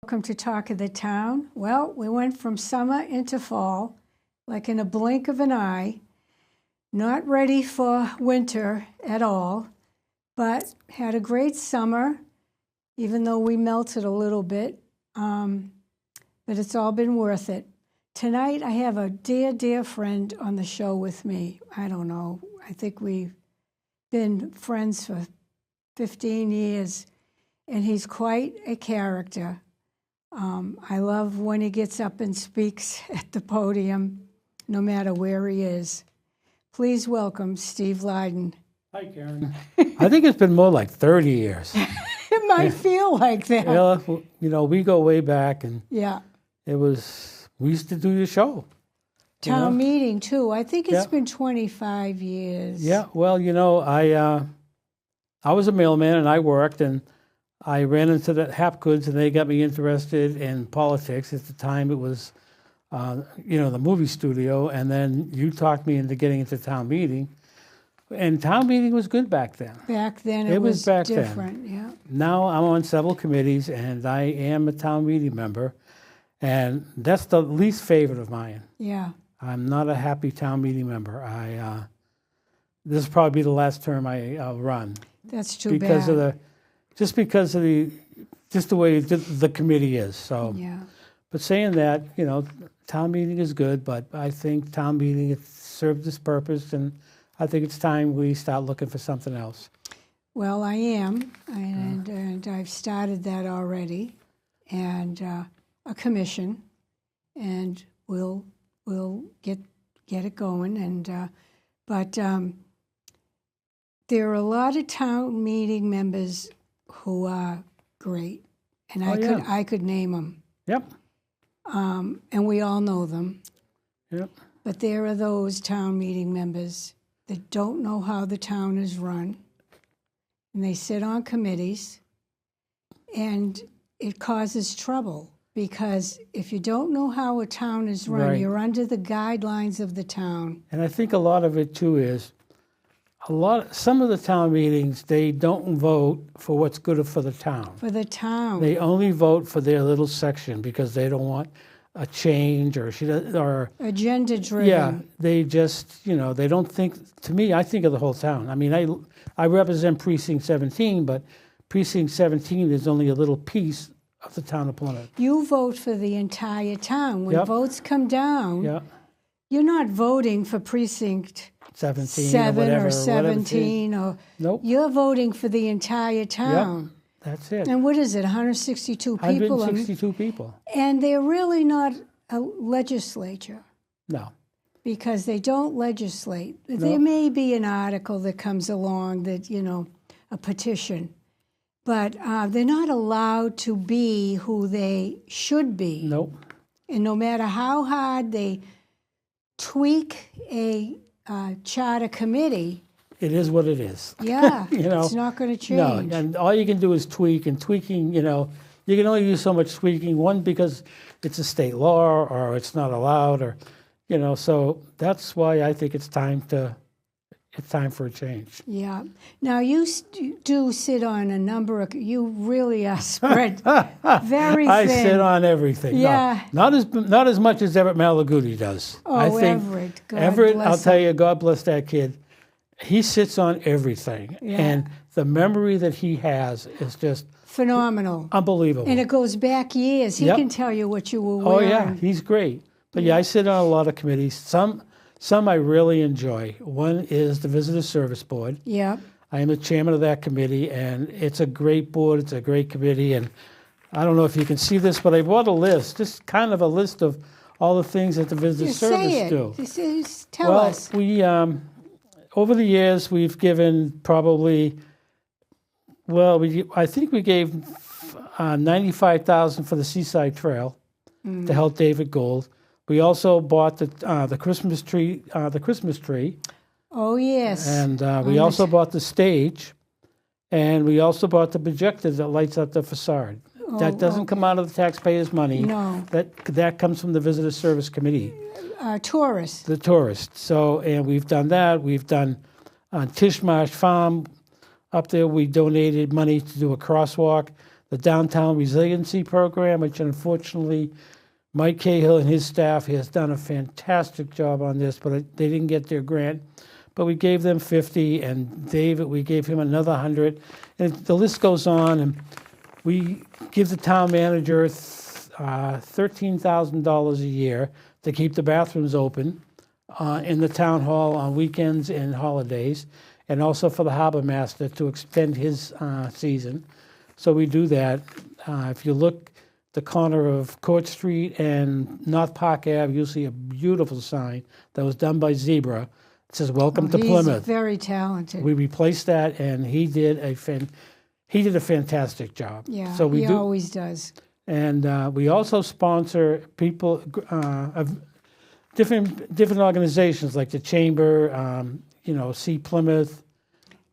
Welcome to Talk of the Town. Well, we went from summer into fall, like in a blink of an eye. Not ready for winter at all, but had a great summer, even though we melted a little bit. But it's all been worth it. Tonight, I have a dear, dear friend on the show with me. I don't know. I think we've been friends for 15 years, and he's quite a character. I love when he gets up and speaks at the podium, no matter where he is. Please welcome Steve Lydon. Hi, Karen. I think it's been more like 30 years. It might feel like that. Yeah, you know, we go way back, and yeah, we used to do your show. Town meeting, too. I think it's been 25 years. Yeah, well, you know, I was a mailman, and I worked, and I ran into the Hapgoods, and they got me interested in politics. At the time, it was, the movie studio, and then you talked me into getting into town meeting. And town meeting was good back then. Back then, it was different, yeah. Now I'm on several committees, and I am a town meeting member, and that's the least favorite of mine. Yeah. I'm not a happy town meeting member. This will probably be the last term I'll run. That's too bad. Because of the way the committee is. So, yeah. But saying that, you know, town meeting is good, but I think town meeting has served its purpose, and I think it's time we start looking for something else. Well, I am, and I've started that already, and a commission, and we'll get it going. And but there are a lot of town meeting members who are great, and I could name them. Yep. And we all know them. Yep. But there are those town meeting members that don't know how the town is run, and they sit on committees, and it causes trouble, because if you don't know how a town is run, you're under the guidelines of the town. And I think a lot of it, too, is some of the town meetings, they don't vote for what's good for the town. For the town. They only vote for their little section because they don't want a change or agenda-driven. Yeah, they just, they don't think, to me, I think of the whole town. I mean, I represent Precinct 17, but Precinct 17 is only a little piece of the town of Plymouth. You vote for the entire town. When votes come down, you're not voting for Precinct 7 or 17, or nope. You're voting for the entire town. Yep, that's it. And what is it, 162 people? 162 people. And they're really not a legislature. No. Because they don't legislate. No. There may be an article that comes along that, a petition, but they're not allowed to be who they should be. Nope. And no matter how hard they tweak a charter committee, it is what it is. Yeah, it's not going to change. No, and all you can do is tweak, and tweaking, you can only do so much tweaking. One, because it's a state law, or it's not allowed, or, so that's why I think it's time for a change. Yeah. Now, you do sit on a number of, you really are spread very thin. I sit on everything. Yeah. No, not as much as Everett Malaguti does. Oh, I think Everett. God Everett, bless I'll tell him. you, God bless that kid. He sits on everything. Yeah. And the memory that he has is just phenomenal. Unbelievable. And it goes back years. He can tell you what you were wearing. Oh, yeah. He's great. But, I sit on a lot of committees. Some I really enjoy. One is the Visitor Service Board. Yeah. I am the chairman of that committee, and it's a great board. It's a great committee, and I don't know if you can see this, but I brought a list, just kind of a list of all the things that the Visitor Service do. Tell us. We, over the years, we've given probably, I think we gave $95,000 for the Seaside Trail to help David Gold. We also bought the Christmas tree. Oh, yes. And we also bought the stage, and we also bought the projector that lights up the facade. That doesn't come out of the taxpayers' money. No. That comes from the Visitor Service Committee. Tourists. The tourists. So, and we've done that. We've done on Tishmarsh Farm up there. We donated money to do a crosswalk. the Downtown Resiliency Program, which unfortunately Mike Cahill and his staff has done a fantastic job on this, but they didn't get their grant. But we gave them 50, and David, we gave him another 100. And the list goes on, and we give the town manager $13,000 a year to keep the bathrooms open in the town hall on weekends and holidays, and also for the harbor master to extend his season. So we do that. If you look the corner of Court Street and North Park Ave, you'll see a beautiful sign that was done by Zebra. It says, "Welcome to Plymouth." He's very talented. We replaced that, and he did a fantastic job. Yeah, so he always does. And we also sponsor people of different organizations like the Chamber, See Plymouth,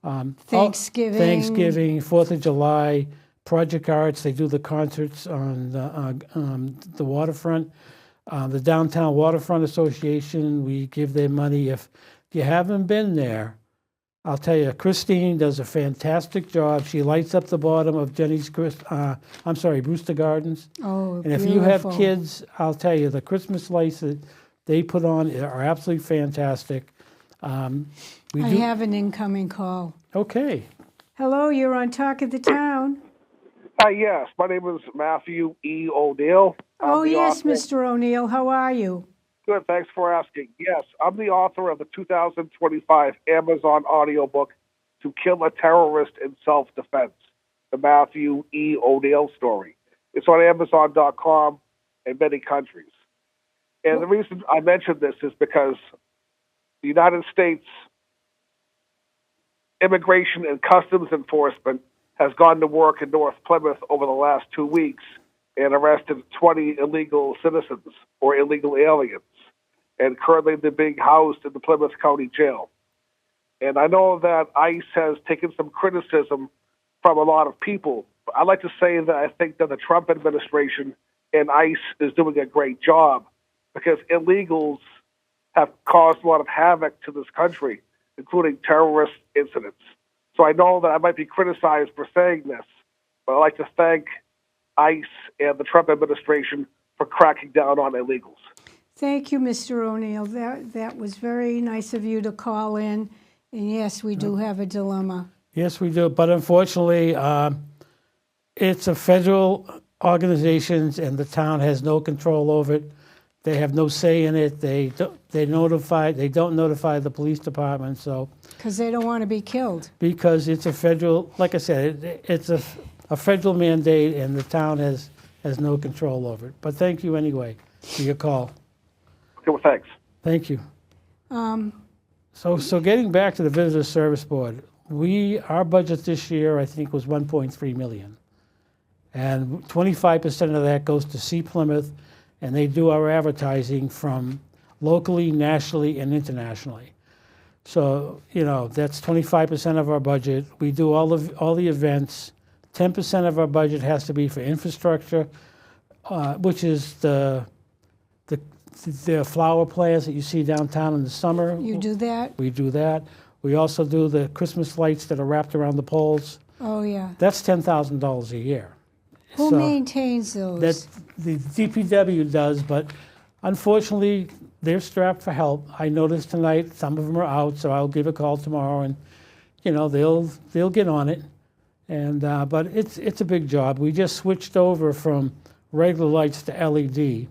Thanksgiving, 4th of July, Project Arts. They do the concerts on the waterfront. The Downtown Waterfront Association, we give them money. If you haven't been there, I'll tell you, Christine does a fantastic job. She lights up the bottom of Brewster Gardens. Oh, and if you have kids, I'll tell you, the Christmas lights that they put on are absolutely fantastic. I have an incoming call. Okay. Hello, you're on Talk of the Town. Hi, yes. My name is Matthew E. O'Neill. Oh, yes, Mr. O'Neill. How are you? Good, thanks for asking. Yes, I'm the author of the 2025 Amazon audiobook, To Kill a Terrorist in Self-Defense, the Matthew E. O'Neill story. It's on Amazon.com in many countries. And the reason I mention this is because the United States Immigration and Customs Enforcement has gone to work in North Plymouth over the last 2 weeks and arrested 20 illegal citizens or illegal aliens. And currently they're being housed in the Plymouth County Jail. And I know that ICE has taken some criticism from a lot of people. But I'd like to say that I think that the Trump administration and ICE is doing a great job because illegals have caused a lot of havoc to this country, including terrorist incidents. So I know that I might be criticized for saying this, but I'd like to thank ICE and the Trump administration for cracking down on illegals. Thank you, Mr. O'Neill. That was very nice of you to call in. And yes, we do have a dilemma. Yes, we do. But unfortunately, it's a federal organization, and the town has no control over it. They have no say in it. They don't notify the police department. So because they don't want to be killed. Because it's a federal, like I said, it's a federal mandate, and the town has no control over it. But thank you anyway for your call. Okay, well, thanks. Thank you. So getting back to the Visitor Service Board, our budget this year I think was $1.3 million, and 25% of that goes to See Plymouth, and they do our advertising from locally, nationally, and internationally. So that's 25% of our budget. We do all the events. 10% of our budget has to be for infrastructure, which is the flower plants that you see downtown in the summer. You do that? We do that. We also do the Christmas lights that are wrapped around the poles. Oh, yeah. That's $10,000 a year. Who maintains those? That the DPW does, but unfortunately, they're strapped for help. I noticed tonight some of them are out, so I'll give a call tomorrow, and they'll get on it. And but it's a big job. We just switched over from regular lights to LED.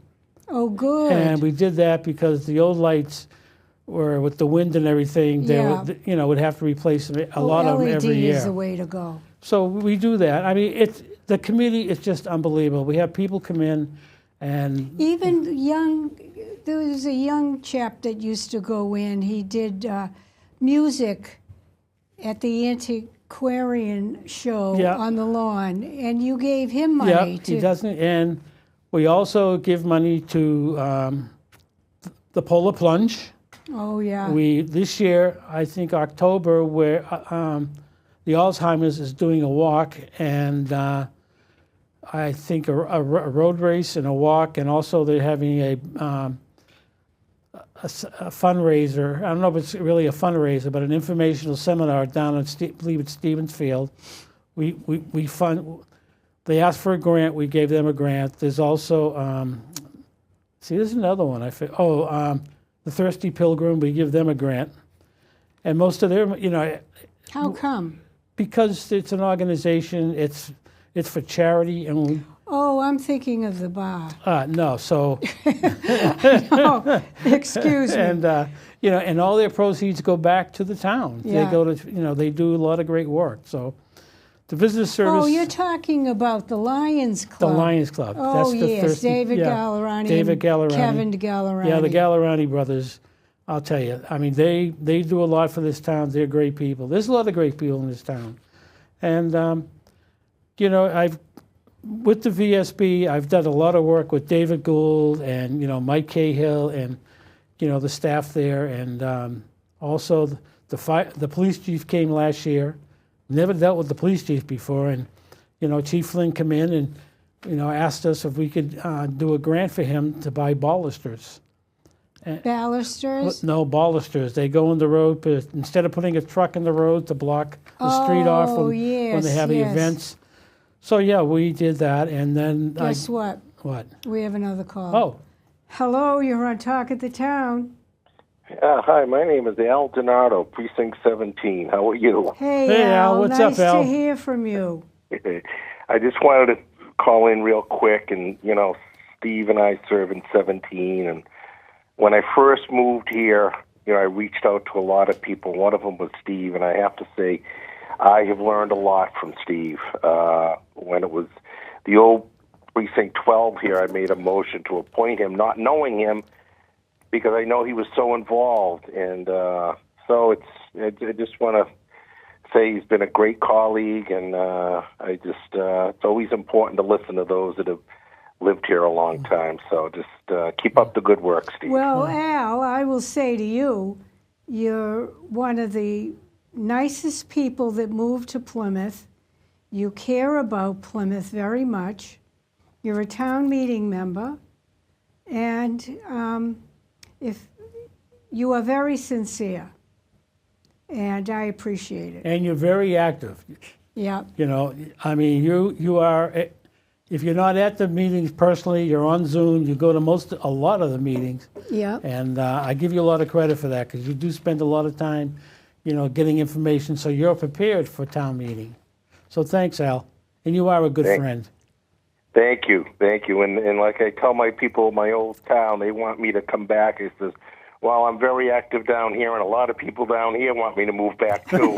Oh, good. And we did that because the old lights were, with the wind and everything, they would have to replace a lot of them every year. LED is the way to go. So we do that. I mean, the committee is just unbelievable. We have people come in, and even there was a young chap that used to go in. He did music at the antiquarian show on the lawn, and you gave him money. Yeah, he doesn't. And we also give money to the Polar Plunge. Oh, yeah. This year, I think October, where the Alzheimer's is doing a walk, and I think a road race and a walk, and also they're having a fundraiser. I don't know if it's really a fundraiser, but an informational seminar down at, I believe it's Stevens Field. We They asked for a grant. We gave them a grant. There's also, there's another one. The Thirsty Pilgrim. We give them a grant, and most of their, How come? because it's an organization. It's for charity, and Oh, I'm thinking of the bar. no. So, Oh, excuse me. and and all their proceeds go back to the town. Yeah. They go to, they do a lot of great work. So, the visitor service. Oh, you're talking about the Lions The Club. Lions Club. Oh, That's the yes, Thirsty, David yeah. Gallerani David and Gallerani. Kevin Gallerani. Yeah, the Gallerani brothers. I'll tell you. I mean, they do a lot for this town. They're great people. There's a lot of great people in this town, and I've with the VSB. I've done a lot of work with David Gould and Mike Cahill and the staff there, and also the police chief came last year. Never dealt with the police chief before, and Chief Flynn came in and asked us if we could do a grant for him to buy ballisters. Ballisters? No, ballisters. They go in the road, but instead of putting a truck in the road to block the street off when they have the events. So yeah, we did that, and then Guess what? What? We have another call. Oh, hello, you're on Talk at the Town. Hi, my name is Al Donato, Precinct 17. How are you? Hey Al, what's nice up, Al? to hear from you. I just wanted to call in real quick, and Steve and I serve in 17, and when I first moved here, I reached out to a lot of people. One of them was Steve, and I have to say, I have learned a lot from Steve. When it was the old Precinct 12 here, I made a motion to appoint him, not knowing him, because I know he was so involved. And so I just want to say he's been a great colleague, and it's always important to listen to those that have lived here a long time. So just keep up the good work, Steve. Well, Al, I will say to you, you're one of the nicest people that moved to Plymouth. You care about Plymouth very much. You're a town meeting member, and if you are very sincere, and I appreciate it. and you're very active. Yeah. I mean, you are. If you're not at the meetings personally, you're on Zoom. You go to a lot of the meetings. Yeah. And I give you a lot of credit for that, because you do spend a lot of time, getting information, so you're prepared for town meeting. So thanks, Al. And you are a good friend. Thank you. And like I tell my people in my old town, they want me to come back. It says, well, I'm very active down here, and a lot of people down here want me to move back too.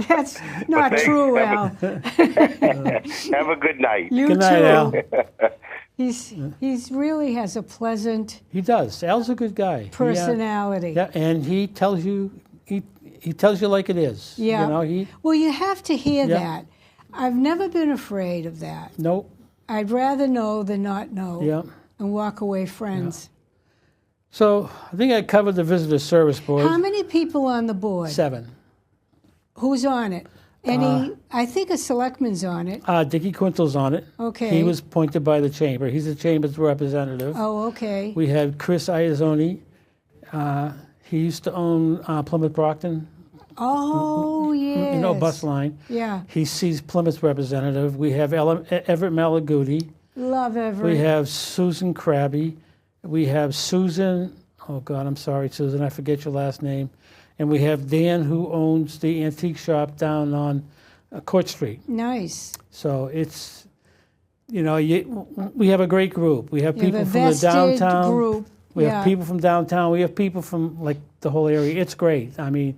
That's not true, Al. Have a good night. You Good night, too. Al. He's really has a pleasant He does. Al's a good guy. personality. Yeah, and he tells you he tells you like it is. Yeah. Well, you have to hear Yeah. that. I've never been afraid of that. Nope. I'd rather know than not know. Yeah. And walk away friends. So I think I covered the visitor service board. How many people on the board? 7. Who's on it? I think a selectman's on it. Dickie Quintal's on it. Okay. He was appointed by the chamber. He's the chamber's representative. Oh, okay. We had Chris Iazoni. He used to own Plymouth Brockton. Oh, yes. Bus line. Yeah. He's Plymouth representative. We have Everett Malaguti. Love Everett. We have Susan Krabby. We have Susan, oh God, I'm sorry, Susan, I forget your last name. And we have Dan, who owns the antique shop down on Court Street. Nice. So it's, we have a great group. We have You people have a from the vested downtown. group. We Yeah. have people from downtown. We have people from the whole area. It's great. I mean,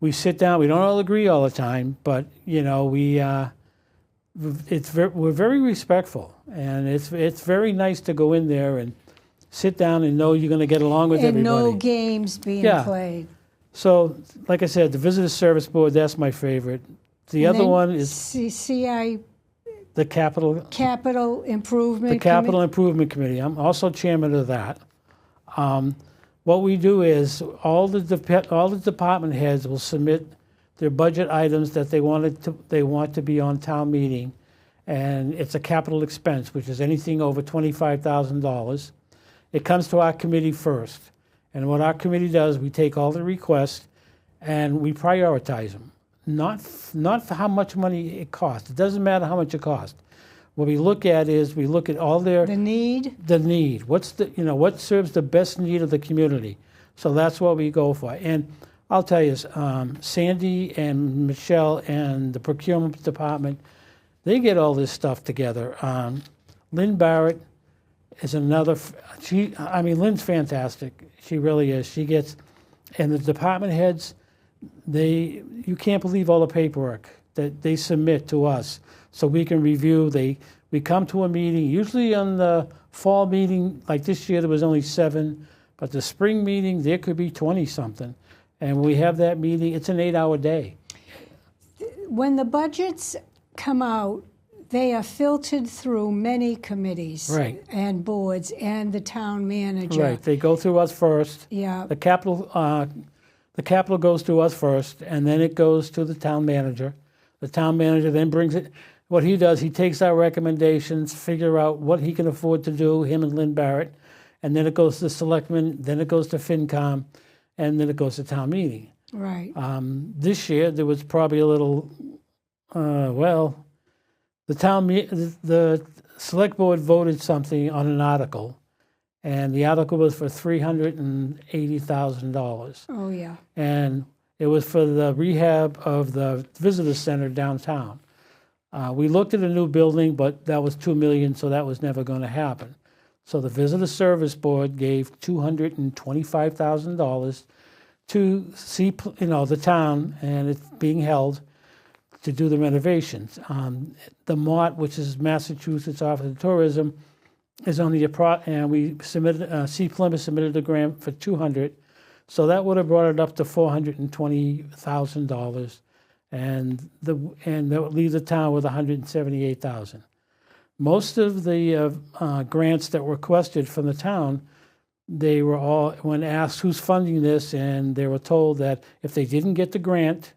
we sit down. We don't all agree all the time, but we're very respectful, and it's very nice to go in there and sit down and know you're going to get along with And everybody. no games being Yeah. played. So, like I said, the Visitor Service Board, that's my favorite. The And other then one is CI the Capital Improvement Capital Improvement Committee. I'm also chairman of that. What we do is all the department heads will submit their budget items that they want to be on town meeting, and it's a capital expense, which is anything over $25,000. It comes to our committee first, and what our committee does, we take all the requests and we prioritize them. not for how much money it costs. It doesn't matter how much it costs. What we look at is we look at all their The need? the need. What's the what serves the best need of the community? So that's what we go for. And I'll tell you, Sandy and Michelle and the procurement department, they get all this stuff together. Lynn Barrett is another. Lynn's fantastic. She really is. She gets, and the department heads, you can't believe all the paperwork that they submit to us so we can review. We come to a meeting, usually on the fall meeting, like this year there was only 7, but the spring meeting there could be 20-something. And when we have that meeting, it's an 8-hour day. When the budgets come out, they are filtered through many committees and boards and the town manager. Right, they go through us first. Yeah. The capital goes through us first, and then it goes to the town manager. The town manager then brings it. What he does, he takes our recommendations, figure out what he can afford to do, him and Lynn Barrett, and then it goes to the selectmen, then it goes to FinCom, and then it goes to town meeting. Right. This year there was probably a little, the select board voted something on an article, and the article was for $380,000. Oh, yeah. And it was for the rehab of the visitor center downtown. We looked at a new building, but that was $2 million, so that was never going to happen. So the Visitor Service Board gave $225,000 to see, the town, and it's being held to do the renovations. The MOT, which is Massachusetts Office of Tourism, is only and we submitted. See Plymouth submitted a grant for $200,000, so that would have brought it up to $420,000, and that would leave the town with $178,000. Most of the grants that were requested from the town, they were all, when asked who's funding this, and they were told that if they didn't get the grant,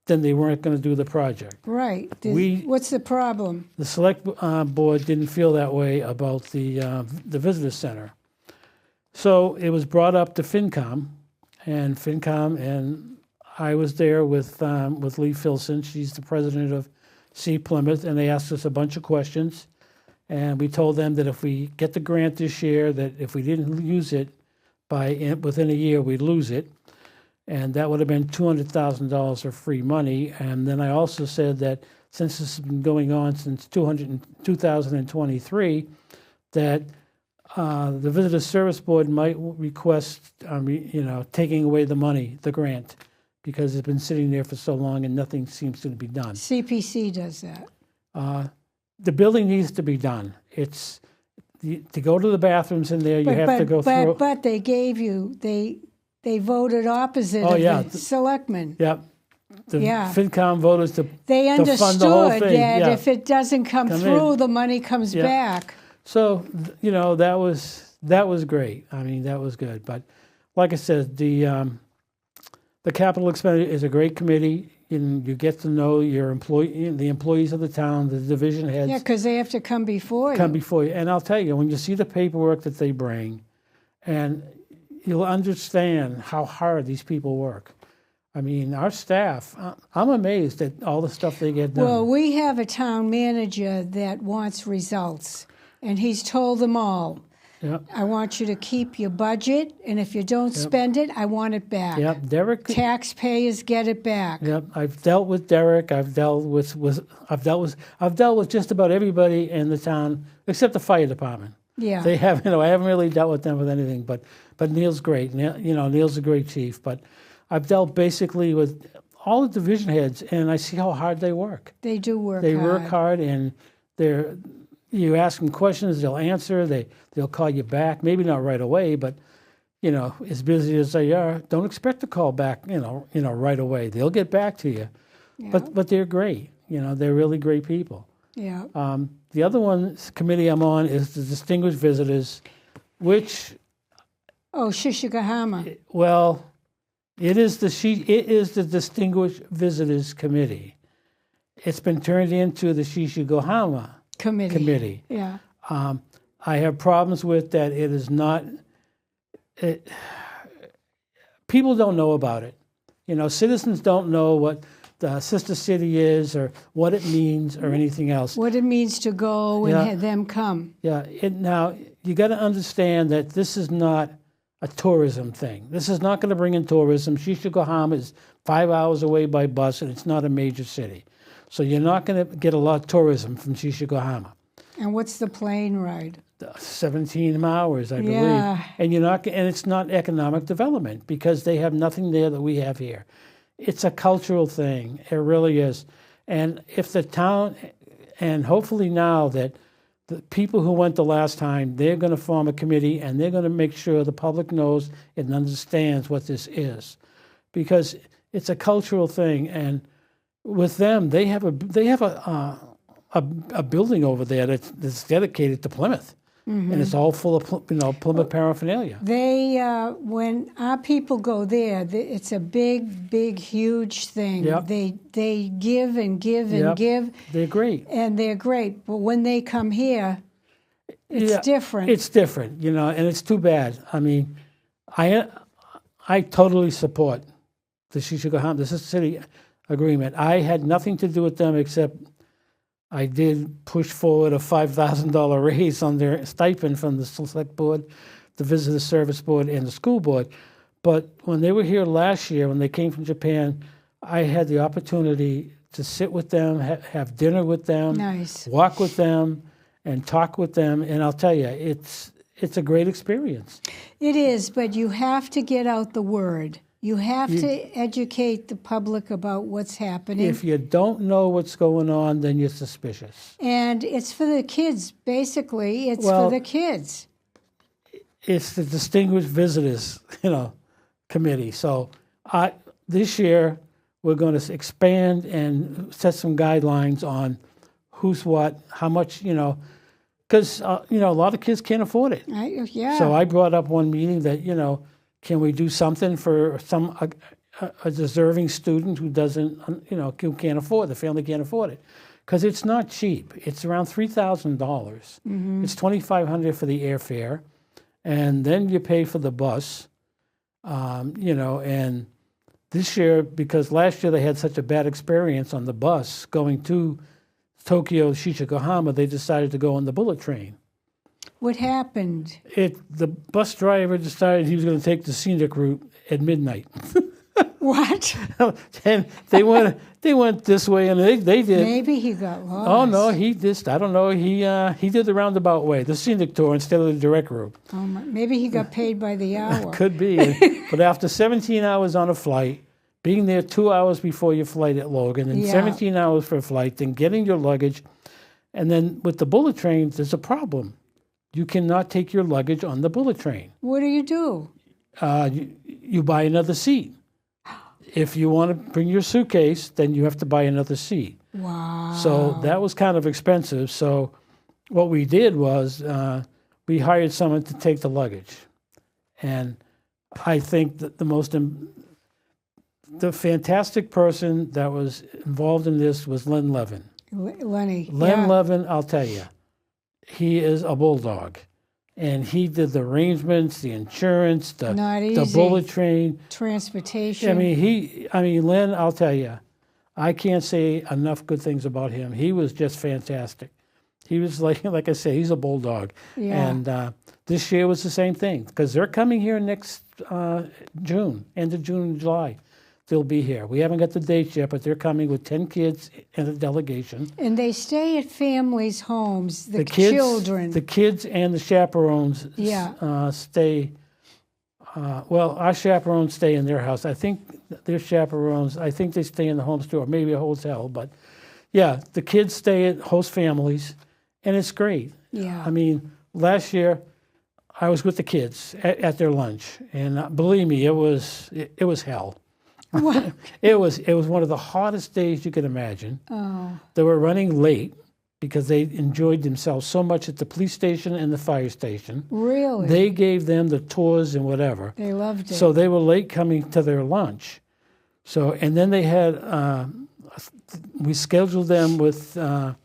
then they weren't going to do the project. Right. What's the problem? The select board didn't feel that way about the visitor center. So it was brought up to FinCom, and I was there with Lee Filson. She's the president of See Plymouth, and they asked us a bunch of questions, and we told them that if we get the grant this year, that if we didn't use it within a year, we'd lose it, and that would have been $200,000 of free money. And then I also said that since this has been going on since 2023, that the Visitor Service Board might request, taking away the money, the grant, because it's been sitting there for so long and nothing seems to be done. CPC does that. The building needs to be done. It's to go to the bathrooms in there. You have to go through. But they gave you they voted opposite of the selectmen. Yep. The FinCom voters to they to fund the whole thing. That if it doesn't come through, the money comes back. So that was great. I mean, that was good. But like I said, the capital expenditure is a great committee. And you get to know the employees of the town, the division heads. Yeah, because they have to come before you. Come before you. And I'll tell you, when you see the paperwork that they bring, and you'll understand how hard these people work. I mean, our staff, I'm amazed at all the stuff they get done. Well, we have a town manager that wants results, and he's told them all, I want you to keep your budget, and if you don't spend it, I want it back. Yep, Derek. Taxpayers get it back. Yep, I've dealt with Derek. I've dealt with just about everybody in the town except the fire department. Yeah, they haven't. I haven't really dealt with them with anything. But Neil's great. Neil's a great chief. But I've dealt basically with all the division heads, and I see how hard they work. They do work. They work hard, and you ask them questions, they'll answer. They'll call you back. Maybe not right away, but as busy as they are, don't expect to call back. Right away. They'll get back to you. Yeah. But they're great. They're really great people. Yeah. The other committee I'm on is the Distinguished Visitors, which. Oh, Shishigahama. Well, it is the Distinguished Visitors Committee. It's been turned into the Shishigahama Committee. Yeah. I have problems with that. It is not. People don't know about it. Citizens don't know what the sister city is, or what it means, or anything else. What it means to go and have them come. Yeah. Now, you got to understand that this is not a tourism thing. This is not going to bring in tourism. Shishigohama is 5 hours away by bus, and it's not a major city. So you're not going to get a lot of tourism from Shishigohama. And what's the plane ride? 17 hours, I believe. Yeah. And it's not economic development because they have nothing there that we have here. It's a cultural thing. It really is. And if the town, and hopefully now that the people who went the last time, they're going to form a committee and they're going to make sure the public knows and understands what this is, because it's a cultural thing. And with them, they have a building over there that's dedicated to Plymouth. Mm-hmm. And it's all full of Plymouth paraphernalia. They when our people go there, it's a big, huge thing. Yep. They give and give and give. They're great, and they're great. But when they come here, it's different. It's different, and it's too bad. I mean, I totally support the Shishigohama, the Sister City agreement. I had nothing to do with them except I did push forward a $5,000 raise on their stipend from the Select Board, the Visitor Service Board, and the School Board. But when they were here last year, when they came from Japan, I had the opportunity to sit with them, have dinner with them, walk with them, and talk with them. And I'll tell you, it's a great experience. It is, but you have to get out the word. You have to educate the public about what's happening. If you don't know what's going on, then you're suspicious. And it's for the kids, basically. It's for the kids. It's the Distinguished Visitors, Committee. So this year, we're going to expand and set some guidelines on who's what, how much, because, a lot of kids can't afford it. So I brought up one meeting that, can we do something for a deserving student who doesn't, who can't afford, the family can't afford it? Because it's not cheap. It's around $3,000. Mm-hmm. It's $2,500 for the airfare, and then you pay for the bus, and this year, because last year they had such a bad experience on the bus going to Tokyo Shishigohama, they decided to go on the bullet train. What happened? The bus driver decided he was going to take the scenic route at midnight. What? And they went this way, and they did. Maybe he got lost. Oh no, I don't know. He did the roundabout way, the scenic tour instead of the direct route. Oh my, maybe he got paid by the hour. Could be. But after 17 hours on a flight, being there 2 hours before your flight at Logan, and 17 hours for a flight, then getting your luggage, and then with the bullet trains, there's a problem. You cannot take your luggage on the bullet train. What do you do? You buy another seat. If you want to bring your suitcase, then you have to buy another seat. Wow. So that was kind of expensive. So what we did was we hired someone to take the luggage. And I think that the fantastic person that was involved in this was Len Levin. Lenny. Len Levin, I'll tell you. He is a bulldog, and he did the arrangements, the insurance, the bullet train, transportation. I mean, Len, I'll tell you, I can't say enough good things about him. He was just fantastic. He was like I say, he's a bulldog. Yeah. And this year was the same thing because they're coming here next June, end of June and July. They'll be here. We haven't got the dates yet, but they're coming with 10 kids and a delegation. And they stay at families' homes, the children. The kids and the chaperones stay. Well, our chaperones stay in their house. I think their chaperones, they stay in the home store, maybe a hotel. But, yeah, the kids stay at host families, and it's great. Yeah. I mean, last year I was with the kids at their lunch, and believe me, it was hell. What? It was one of the hottest days you could imagine. Oh. They were running late because they enjoyed themselves so much at the police station and the fire station. Really? They gave them the tours and whatever. They loved it. So they were late coming to their lunch. So, and then they had, we scheduled them with Donna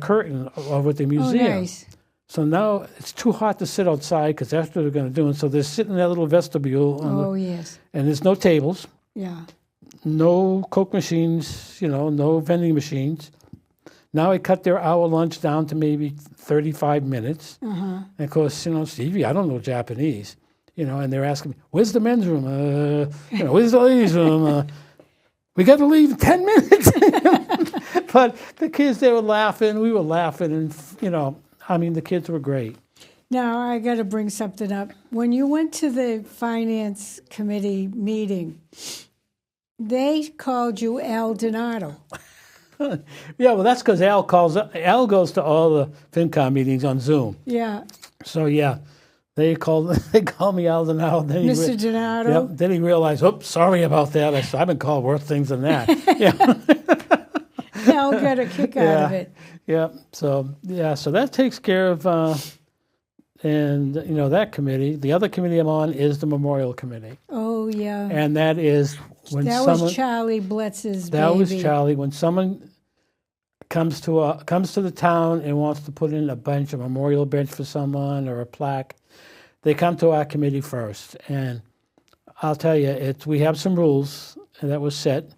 Curtin over at the museum. Oh, nice. So now it's too hot to sit outside because that's what they're going to do. And so they're sitting in that little vestibule. Yes. And there's no tables. Yeah. no Coke machines, no vending machines. Now I cut their hour lunch down to maybe 35 minutes. And of course, Stevie, I don't know Japanese, and they're asking me, where's the men's room? Where's the ladies' room? We got to leave in 10 minutes. But the kids, they were laughing. We were laughing. And, the kids were great. Now, I got to bring something up. When you went to the finance committee meeting, they called you Al Donato. Yeah, well, that's because Al goes to all the FinCom meetings on Zoom. Yeah. So, yeah, they called me Al Donato. Mr. Donato? Yep, then he realized, oops, sorry about that. I said, I've been called worse things than that. Yeah. Al got a kick out of it. Yeah, so that takes care of, that committee. The other committee I'm on is the Memorial Committee. Oh, yeah. And that is when that was Charlie Bletz's baby. That was Charlie. When someone comes to the town and wants to put in a memorial bench for someone or a plaque, they come to our committee first. And I'll tell you, we have some rules that was set,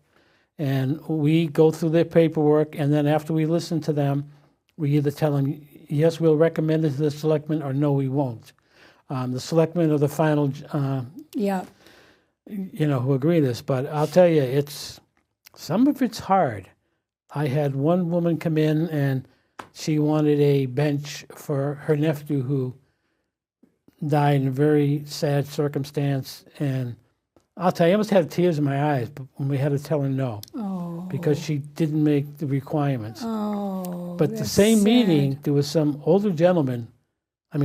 and we go through their paperwork, and then after we listen to them, we either tell them, yes, we'll recommend it to the selectmen, or no, we won't. The selectmen are the final, who agree to this. But I'll tell you, some of it's hard. I had one woman come in, and she wanted a bench for her nephew who died in a very sad circumstance. And I'll tell you, I almost had tears in my eyes when we had to tell her no. Oh. Because she didn't make the requirements. Oh, but the same sad. meeting, there was some older gentleman, a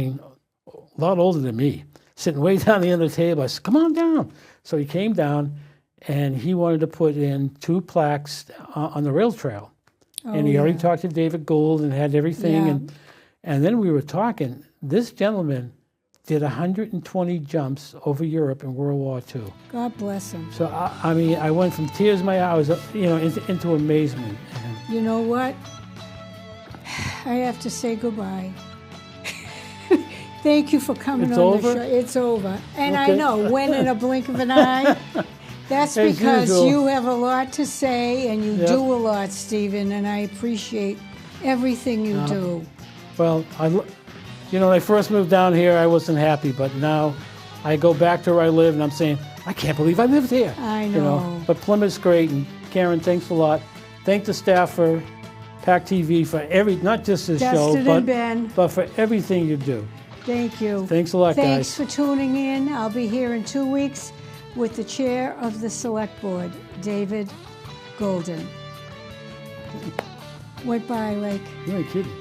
lot older than me, sitting way down the end of the table. I said, come on down. So he came down, and he wanted to put in 2 plaques on the rail trail. And he already talked to David Gould and had everything. Yeah. And then we were talking. This gentleman did 120 jumps over Europe in World War II. God bless him. So, I went from tears in my eyes, into amazement. And you know what? I have to say goodbye. Thank you for coming on the show. It's over. And okay. I know, when in a blink of an eye. That's because you have a lot to say, and you do a lot, Stephen, and I appreciate everything you do. Well, when I first moved down here, I wasn't happy, but now I go back to where I live, and I'm saying, I can't believe I lived here. I know. But Plymouth's great, and Karen, thanks a lot. Thank the staff for PAC TV for not just this show, but for everything you do. Thank you. Thanks a lot, guys. Thanks for tuning in. I'll be here in 2 weeks with the chair of the Select Board, David Golden. Went by like... You ain't kidding.